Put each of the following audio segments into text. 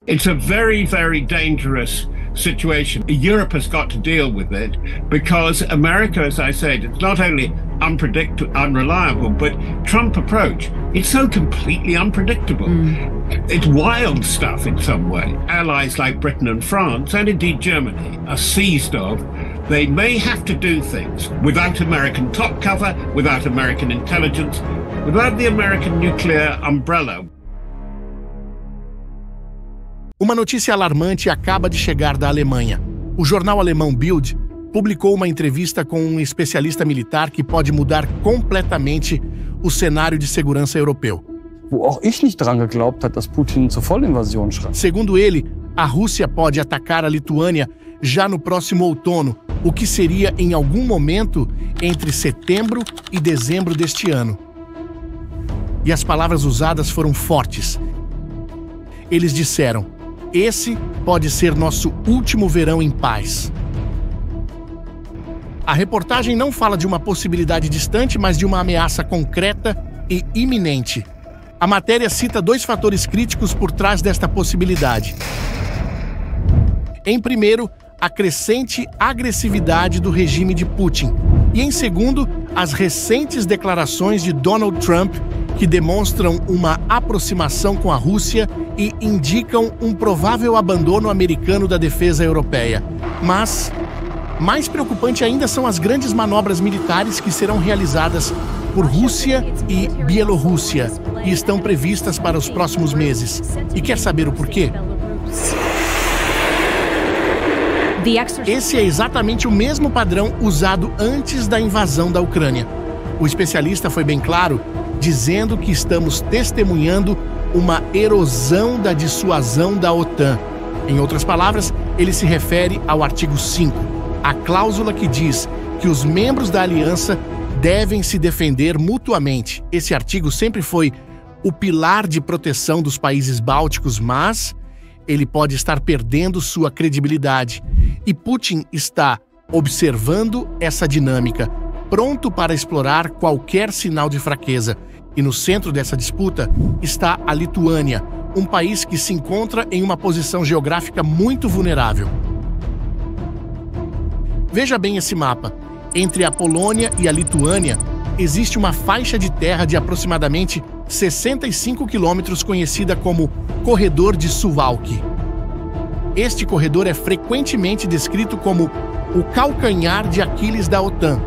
It's a very, very dangerous situation. Europe has got to deal with it because America, as I said, it's not only unreliable, but Trump approach, it's so completely unpredictable. It's wild stuff in some way. Allies like Britain and France, and indeed Germany, are seized of. They may have to do things without American top cover, without American intelligence, without the American nuclear umbrella. Uma notícia alarmante acaba de chegar da Alemanha. O jornal alemão Bild publicou uma entrevista com um especialista militar que pode mudar completamente o cenário de segurança europeu. Wo auch ich nicht dran geglaubt hat, dass Putin zur Vollinvasion schreibt. Segundo ele, a Rússia pode atacar a Lituânia já no próximo outono, o que seria em algum momento entre setembro e dezembro deste ano. E as palavras usadas foram fortes. Eles disseram: esse pode ser nosso último verão em paz. A reportagem não fala de uma possibilidade distante, mas de uma ameaça concreta e iminente. A matéria cita 2 fatores críticos por trás desta possibilidade. Em primeiro, a crescente agressividade do regime de Putin. E em segundo, as recentes declarações de Donald Trump, que demonstram uma aproximação com a Rússia e indicam um provável abandono americano da defesa europeia. Mas, mais preocupante ainda são as grandes manobras militares que serão realizadas por Rússia e Bielorrússia e estão previstas para os próximos meses. E quer saber o porquê? Esse é exatamente o mesmo padrão usado antes da invasão da Ucrânia. O especialista foi bem claro, dizendo que estamos testemunhando uma erosão da dissuasão da OTAN. Em outras palavras, ele se refere ao artigo 5, a cláusula que diz que os membros da aliança devem se defender mutuamente. Esse artigo sempre foi o pilar de proteção dos países bálticos, mas ele pode estar perdendo sua credibilidade. E Putin está observando essa dinâmica, pronto para explorar qualquer sinal de fraqueza. E no centro dessa disputa está a Lituânia, um país que se encontra em uma posição geográfica muito vulnerável. Veja bem esse mapa. Entre a Polônia e a Lituânia, existe uma faixa de terra de aproximadamente 65 quilômetros conhecida como Corredor de Suwałki. Este corredor é frequentemente descrito como o calcanhar de Aquiles da OTAN.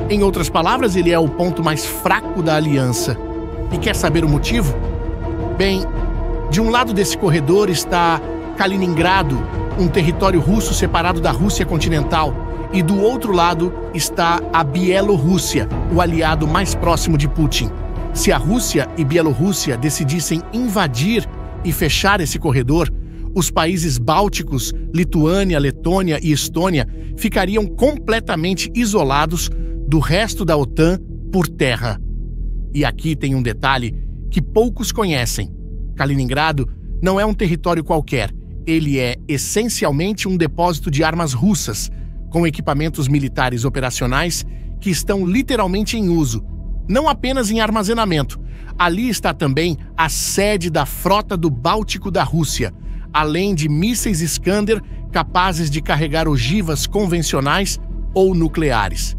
Em outras palavras, ele é o ponto mais fraco da aliança. E quer saber o motivo? Bem, de um lado desse corredor está Kaliningrado, um território russo separado da Rússia continental, e do outro lado está a Bielorrússia, o aliado mais próximo de Putin. Se a Rússia e Bielorrússia decidissem invadir e fechar esse corredor, os países bálticos, Lituânia, Letônia e Estônia, ficariam completamente isolados do resto da OTAN por terra. E aqui tem um detalhe que poucos conhecem. Kaliningrado não é um território qualquer. Ele é essencialmente um depósito de armas russas, com equipamentos militares operacionais que estão literalmente em uso, não apenas em armazenamento. Ali está também a sede da frota do Báltico da Rússia, além de mísseis Iskander capazes de carregar ogivas convencionais ou nucleares.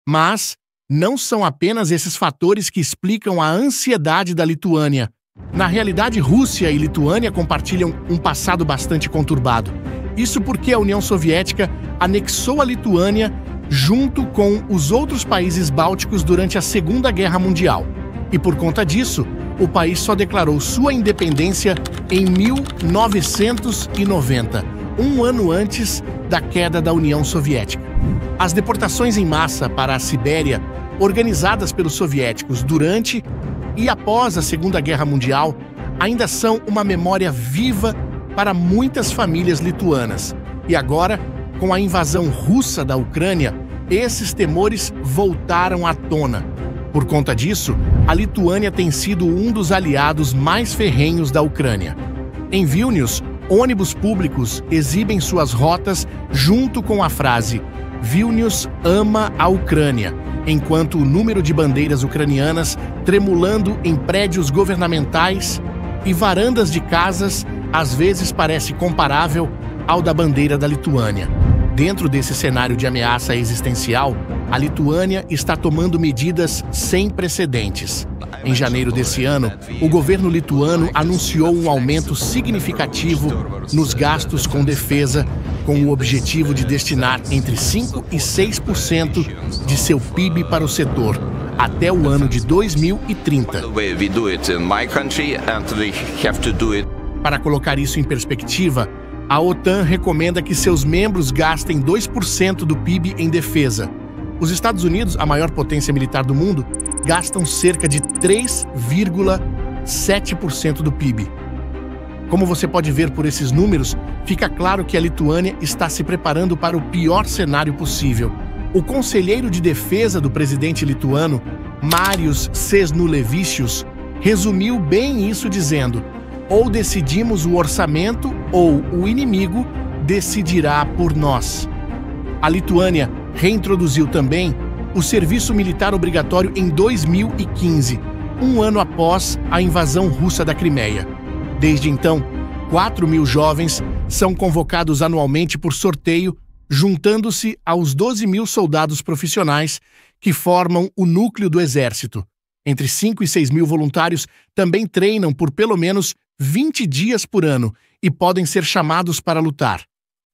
Mas não são apenas esses fatores que explicam a ansiedade da Lituânia. Na realidade, Rússia e Lituânia compartilham um passado bastante conturbado. Isso porque a União Soviética anexou a Lituânia junto com os outros países bálticos durante a Segunda Guerra Mundial. E por conta disso, o país só declarou sua independência em 1990, um ano antes da queda da União Soviética. As deportações em massa para a Sibéria, organizadas pelos soviéticos durante e após a Segunda Guerra Mundial, ainda são uma memória viva para muitas famílias lituanas. E agora, com a invasão russa da Ucrânia, esses temores voltaram à tona. Por conta disso, a Lituânia tem sido um dos aliados mais ferrenhos da Ucrânia. Em Vilnius, Ônibus públicos exibem suas rotas junto com a frase "Vilnius ama a Ucrânia", enquanto o número de bandeiras ucranianas tremulando em prédios governamentais e varandas de casas às vezes parece comparável ao da bandeira da Lituânia. Dentro desse cenário de ameaça existencial, a Lituânia está tomando medidas sem precedentes. Em janeiro desse ano, o governo lituano anunciou um aumento significativo nos gastos com defesa, com o objetivo de destinar entre 5% e 6% de seu PIB para o setor, até o ano de 2030. Para colocar isso em perspectiva, a OTAN recomenda que seus membros gastem 2% do PIB em defesa. Os Estados Unidos, a maior potência militar do mundo, gastam cerca de 3,7% do PIB. Como você pode ver por esses números, fica claro que a Lituânia está se preparando para o pior cenário possível. O conselheiro de defesa do presidente lituano, Marius Sesnulevičius, resumiu bem isso dizendo: ou decidimos o orçamento ou o inimigo decidirá por nós. A Lituânia reintroduziu também o serviço militar obrigatório em 2015, um ano após a invasão russa da Crimeia. Desde então, 4.000 jovens são convocados anualmente por sorteio, juntando-se aos 12.000 soldados profissionais que formam o núcleo do Exército. Entre 5 e 6.000 voluntários também treinam por pelo menos 20 dias por ano e podem ser chamados para lutar.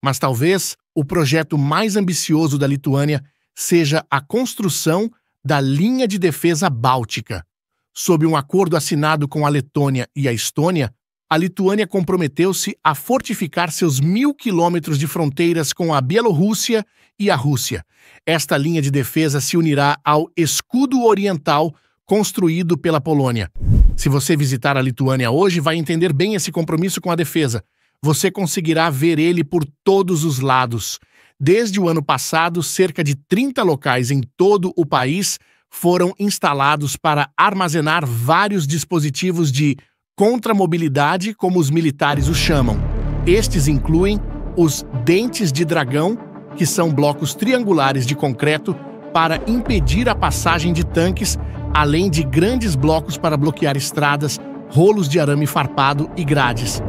Mas talvez o projeto mais ambicioso da Lituânia seja a construção da linha de defesa báltica. Sob um acordo assinado com a Letônia e a Estônia, a Lituânia comprometeu-se a fortificar seus 1.000 quilômetros de fronteiras com a Bielorrússia e a Rússia. Esta linha de defesa se unirá ao Escudo Oriental construído pela Polônia. Se você visitar a Lituânia hoje, vai entender bem esse compromisso com a defesa. Você conseguirá ver ele por todos os lados. Desde o ano passado, cerca de 30 locais em todo o país foram instalados para armazenar vários dispositivos de contramobilidade, como os militares os chamam. Estes incluem os dentes de dragão, que são blocos triangulares de concreto para impedir a passagem de tanques, além de grandes blocos para bloquear estradas, rolos de arame farpado e grades.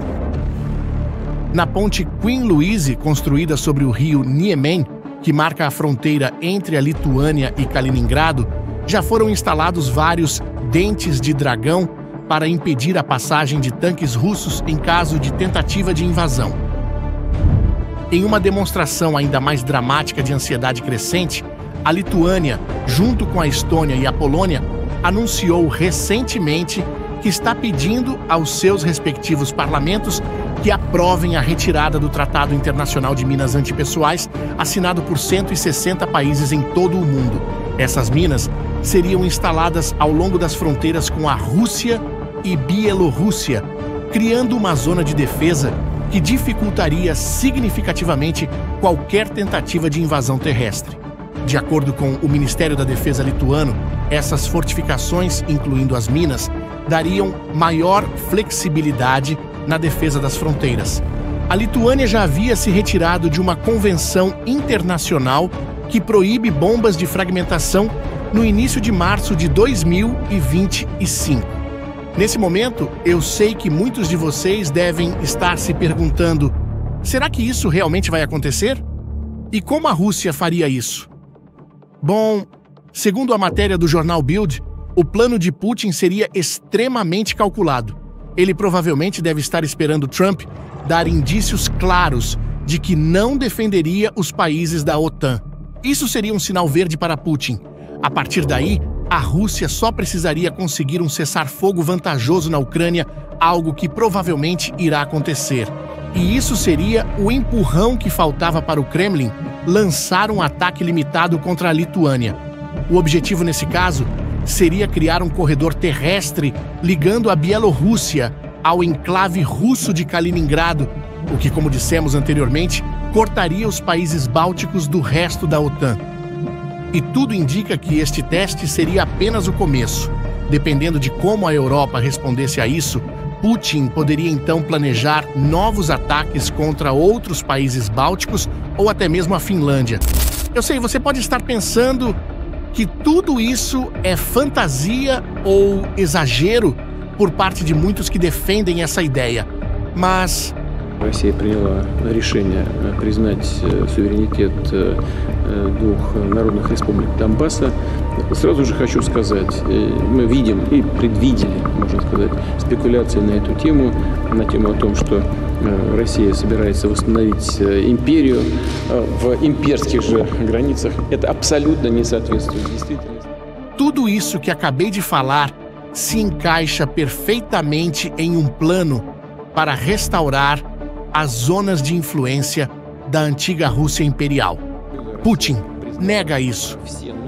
Na ponte Queen Louise, construída sobre o rio Niemen, que marca a fronteira entre a Lituânia e Kaliningrado, já foram instalados vários dentes de dragão para impedir a passagem de tanques russos em caso de tentativa de invasão. Em uma demonstração ainda mais dramática de ansiedade crescente, a Lituânia, junto com a Estônia e a Polônia, anunciou recentemente que está pedindo aos seus respectivos parlamentos que aprovem a retirada do Tratado Internacional de Minas Antipessoais, assinado por 160 países em todo o mundo. Essas minas seriam instaladas ao longo das fronteiras com a Rússia e Bielorrússia, criando uma zona de defesa que dificultaria significativamente qualquer tentativa de invasão terrestre. De acordo com o Ministério da Defesa lituano, essas fortificações, incluindo as minas, dariam maior flexibilidade na defesa das fronteiras. A Lituânia já havia se retirado de uma convenção internacional que proíbe bombas de fragmentação no início de março de 2025. Nesse momento, eu sei que muitos de vocês devem estar se perguntando: será que isso realmente vai acontecer? E como a Rússia faria isso? Bom, segundo a matéria do jornal Bild, o plano de Putin seria extremamente calculado. Ele provavelmente deve estar esperando Trump dar indícios claros de que não defenderia os países da OTAN. Isso seria um sinal verde para Putin. A partir daí, a Rússia só precisaria conseguir um cessar-fogo vantajoso na Ucrânia, algo que provavelmente irá acontecer. E isso seria o empurrão que faltava para o Kremlin lançar um ataque limitado contra a Lituânia. O objetivo nesse caso seria criar um corredor terrestre ligando a Bielorrússia ao enclave russo de Kaliningrado, o que, como dissemos anteriormente, cortaria os países bálticos do resto da OTAN. E tudo indica que este teste seria apenas o começo. Dependendo de como a Europa respondesse a isso, Putin poderia então planejar novos ataques contra outros países bálticos ou até mesmo a Finlândia. Eu sei, você pode estar pensando que tudo isso é fantasia ou exagero por parte de muitos que defendem essa ideia, mas Россия приняла решение признать суверенитет двух народных республик Донбасса. Сразу же хочу сказать, мы видим и предвидели, можно сказать, спекуляции на эту тему, на тему о том, что Россия собирается восстановить империю в имперских же границах. Это абсолютно не соответствует действительности. Tudo isso que acabei de falar se encaixa perfeitamente em um plano para restaurar as zonas de influência da antiga Rússia imperial. Putin nega isso.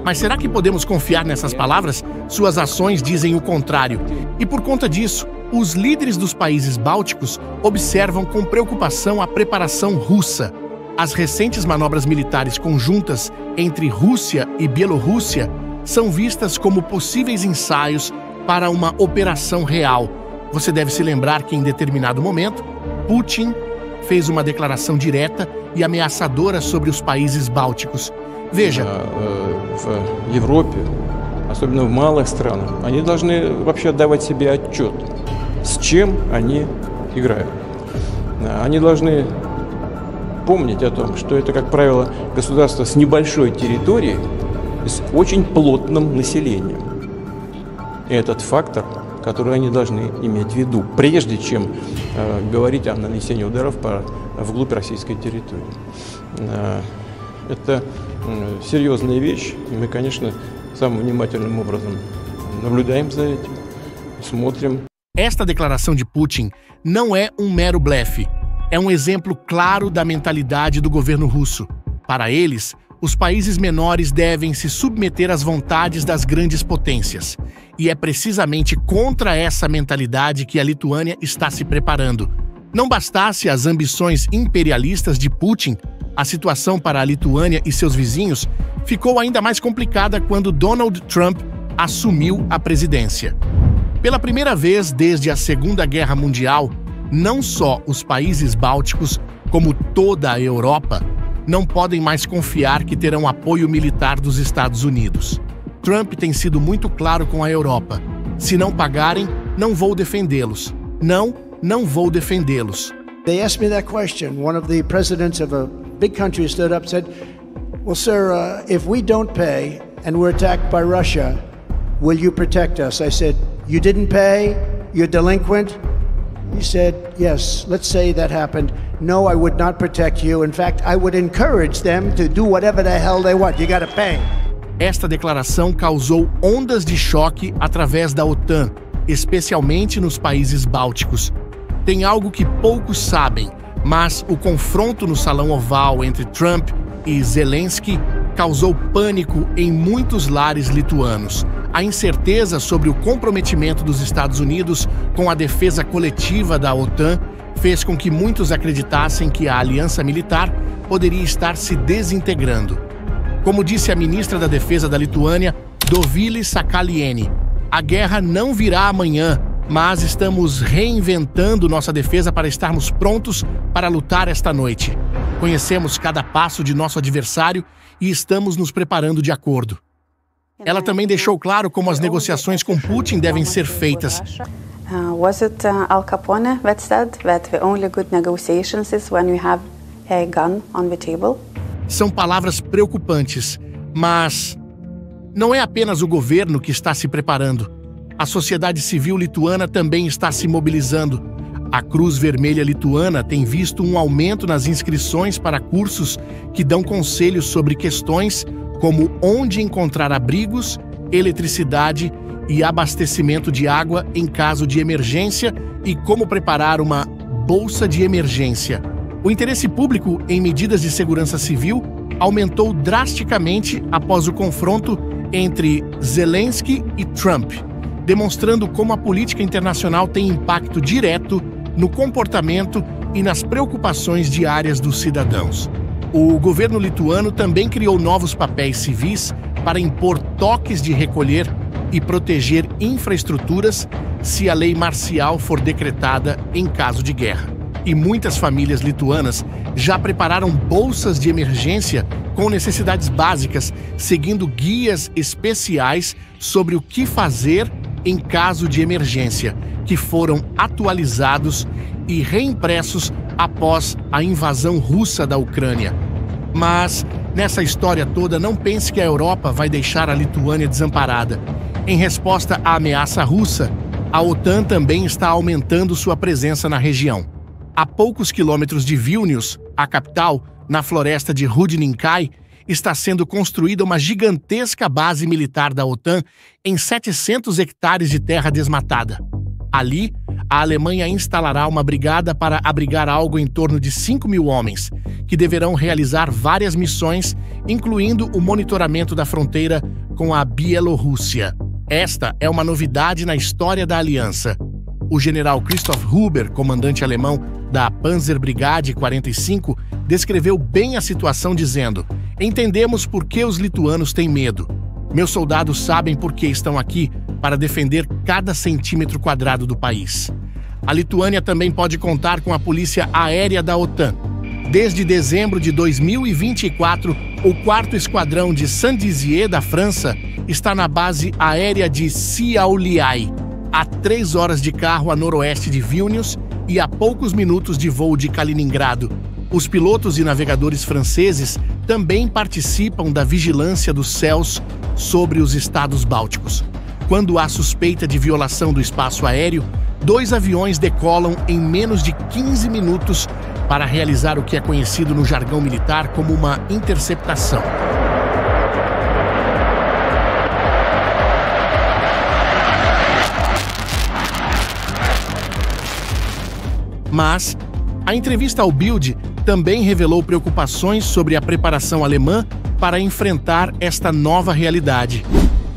Mas será que podemos confiar nessas palavras? Suas ações dizem o contrário. E por conta disso, os líderes dos países bálticos observam com preocupação a preparação russa. As recentes manobras militares conjuntas entre Rússia e Bielorrússia são vistas como possíveis ensaios para uma operação real. Você deve se lembrar que em determinado momento, Putin fez uma declaração direta e ameaçadora sobre os países балтиков. Veja, в Европе, особенно в малых странах, они должны вообще отдавать себе отчет, с чем они играют. Они должны помнить о том, что это, как правило, государство с небольшой территорией, с очень плотным населением. И этот фактор, которые они должны иметь в виду, прежде чем говорить о нанесении ударов вглубь российской территории. Это серьезная вещь, и мы, конечно, самым внимательным образом наблюдаем за этим, смотрим. Esta declaração de Putin não é um mero blefe. É um exemplo claro da mentalidade do governo russo. Para eles, os países menores devem se submeter às vontades das grandes potências. E é precisamente contra essa mentalidade que a Lituânia está se preparando. Não bastasse as ambições imperialistas de Putin, a situação para a Lituânia e seus vizinhos ficou ainda mais complicada quando Donald Trump assumiu a presidência. Pela primeira vez desde a Segunda Guerra Mundial, não só os países bálticos, como toda a Europa, não podem mais confiar que terão apoio militar dos Estados Unidos. Trump tem sido muito claro com a Europa. Se não pagarem, não vou defendê-los. Não vou defendê-los. They asked me that question. One of the presidents of a big country stood up and said, well, sir, if we don't pay and we're attacked by Russia, will you protect us? I said, you didn't pay? You're delinquent? He said, yes, let's say that happened. No, I would not protect you. In fact, I would encourage them to do whatever the hell they want. You gotta pay. Esta declaração causou ondas de choque através da OTAN, especialmente nos países bálticos. Tem algo que poucos sabem, mas o confronto no Salão Oval entre Trump e Zelensky causou pânico em muitos lares lituanos. A incerteza sobre o comprometimento dos Estados Unidos com a defesa coletiva da OTAN fez com que muitos acreditassem que a aliança militar poderia estar se desintegrando. Como disse a ministra da Defesa da Lituânia, Dovilė Šakalienė, a guerra não virá amanhã, mas estamos reinventando nossa defesa para estarmos prontos para lutar esta noite. Conhecemos cada passo de nosso adversário e estamos nos preparando de acordo. Ela também deixou claro como as negociações com Putin devem ser feitas. Was it Al Capone that said that the only good negotiations is when we have a gun on the table? São palavras preocupantes, mas não é apenas o governo que está se preparando. A sociedade civil lituana também está se mobilizando. A Cruz Vermelha Lituana tem visto um aumento nas inscrições para cursos que dão conselhos sobre questões como onde encontrar abrigos, eletricidade e abastecimento de água em caso de emergência e como preparar uma bolsa de emergência. O interesse público em medidas de segurança civil aumentou drasticamente após o confronto entre Zelensky e Trump, demonstrando como a política internacional tem impacto direto no comportamento e nas preocupações diárias dos cidadãos. O governo lituano também criou novos papéis civis para impor toques de recolher e proteger infraestruturas se a lei marcial for decretada em caso de guerra. E muitas famílias lituanas já prepararam bolsas de emergência com necessidades básicas, seguindo guias especiais sobre o que fazer em caso de emergência, que foram atualizados e reimpressos após a invasão russa da Ucrânia. Mas, nessa história toda, não pense que a Europa vai deixar a Lituânia desamparada. Em resposta à ameaça russa, a OTAN também está aumentando sua presença na região. A poucos quilômetros de Vilnius, a capital, na floresta de Rudninkai, está sendo construída uma gigantesca base militar da OTAN em 700 hectares de terra desmatada. Ali, a Alemanha instalará uma brigada para abrigar algo em torno de 5.000 homens, que deverão realizar várias missões, incluindo o monitoramento da fronteira com a Bielorrússia. Esta é uma novidade na história da aliança. O general Christoph Huber, comandante alemão da Panzerbrigade 45, descreveu bem a situação dizendo: "Entendemos por que os lituanos têm medo. Meus soldados sabem por que estão aqui, para defender cada centímetro quadrado do país." A Lituânia também pode contar com a polícia aérea da OTAN. Desde dezembro de 2024, o 4º Esquadrão de Saint-Dizier da França está na base aérea de Šiauliai, a 3 horas de carro a noroeste de Vilnius e a poucos minutos de voo de Kaliningrado. Os pilotos e navegadores franceses também participam da vigilância dos céus sobre os estados bálticos. Quando há suspeita de violação do espaço aéreo, 2 aviões decolam em menos de 15 minutos para realizar o que é conhecido no jargão militar como uma interceptação. Mas a entrevista ao Bild também revelou preocupações sobre a preparação alemã para enfrentar esta nova realidade.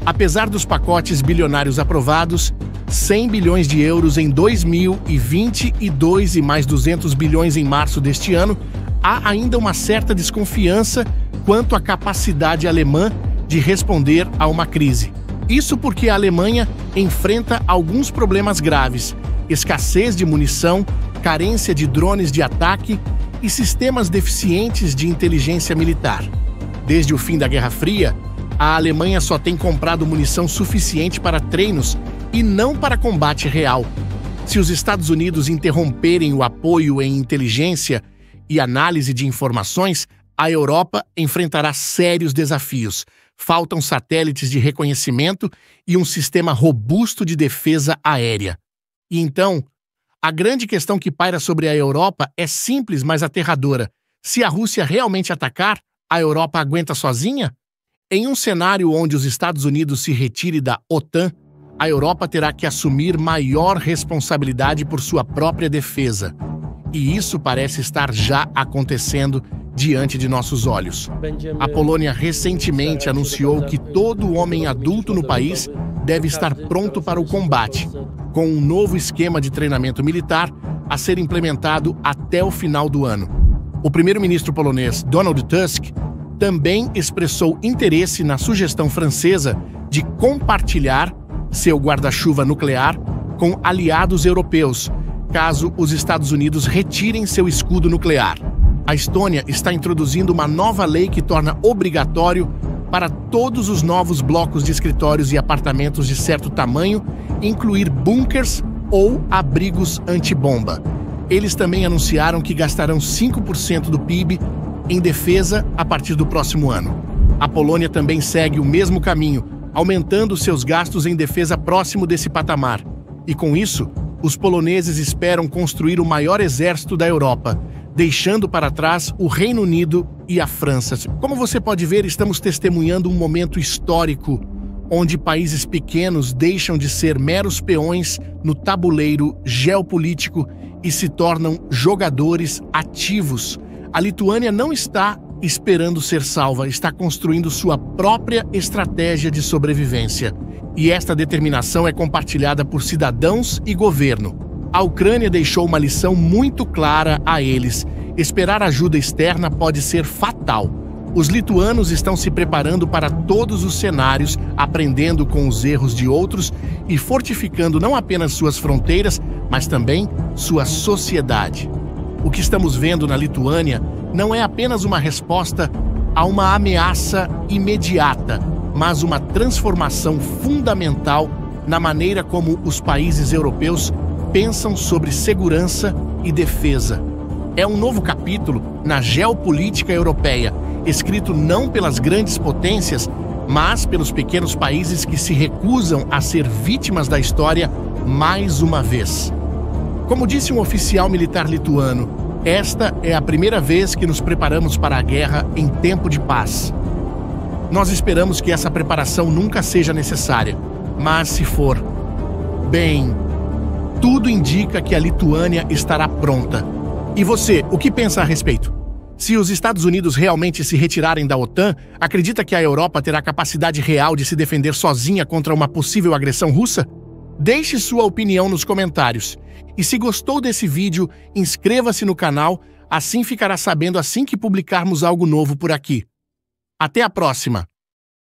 Apesar dos pacotes bilionários aprovados, 100 bilhões de euros em 2022 e mais 200 bilhões em março deste ano, há ainda uma certa desconfiança quanto à capacidade alemã de responder a uma crise. Isso porque a Alemanha enfrenta alguns problemas graves: escassez de munição, carência de drones de ataque e sistemas deficientes de inteligência militar. Desde o fim da Guerra Fria, a Alemanha só tem comprado munição suficiente para treinos e não para combate real. Se os Estados Unidos interromperem o apoio em inteligência e análise de informações, a Europa enfrentará sérios desafios. Faltam satélites de reconhecimento e um sistema robusto de defesa aérea. E então, a grande questão que paira sobre a Europa é simples, mas aterradora. Se a Rússia realmente atacar, a Europa aguenta sozinha? Em um cenário onde os Estados Unidos se retire da OTAN, a Europa terá que assumir maior responsabilidade por sua própria defesa. E isso parece estar já acontecendo diante de nossos olhos. A Polônia recentemente anunciou que todo homem adulto no país deve estar pronto para o combate, com um novo esquema de treinamento militar a ser implementado até o final do ano. O primeiro-ministro polonês Donald Tusk também expressou interesse na sugestão francesa de compartilhar seu guarda-chuva nuclear com aliados europeus, caso os Estados Unidos retirem seu escudo nuclear. A Estônia está introduzindo uma nova lei que torna obrigatório para todos os novos blocos de escritórios e apartamentos de certo tamanho incluir bunkers ou abrigos antibomba. Eles também anunciaram que gastarão 5% do PIB em defesa a partir do próximo ano. A Polônia também segue o mesmo caminho, aumentando seus gastos em defesa próximo desse patamar. E com isso, os poloneses esperam construir o maior exército da Europa, deixando para trás o Reino Unido e a França. Como você pode ver, estamos testemunhando um momento histórico onde países pequenos deixam de ser meros peões no tabuleiro geopolítico e se tornam jogadores ativos. A Lituânia não está esperando ser salva, está construindo sua própria estratégia de sobrevivência. E esta determinação é compartilhada por cidadãos e governo. A Ucrânia deixou uma lição muito clara a eles: esperar ajuda externa pode ser fatal. Os lituanos estão se preparando para todos os cenários, aprendendo com os erros de outros e fortificando não apenas suas fronteiras, mas também sua sociedade. O que estamos vendo na Lituânia não é apenas uma resposta a uma ameaça imediata, mas uma transformação fundamental na maneira como os países europeus pensam sobre segurança e defesa. É um novo capítulo na geopolítica europeia, escrito não pelas grandes potências, mas pelos pequenos países que se recusam a ser vítimas da história mais uma vez. Como disse um oficial militar lituano, esta é a primeira vez que nos preparamos para a guerra em tempo de paz. Nós esperamos que essa preparação nunca seja necessária, mas se for, bem, tudo indica que a Lituânia estará pronta. E você, o que pensa a respeito? Se os Estados Unidos realmente se retirarem da OTAN, acredita que a Europa terá capacidade real de se defender sozinha contra uma possível agressão russa? Deixe sua opinião nos comentários. E se gostou desse vídeo, inscreva-se no canal, assim ficará sabendo assim que publicarmos algo novo por aqui. Até a próxima!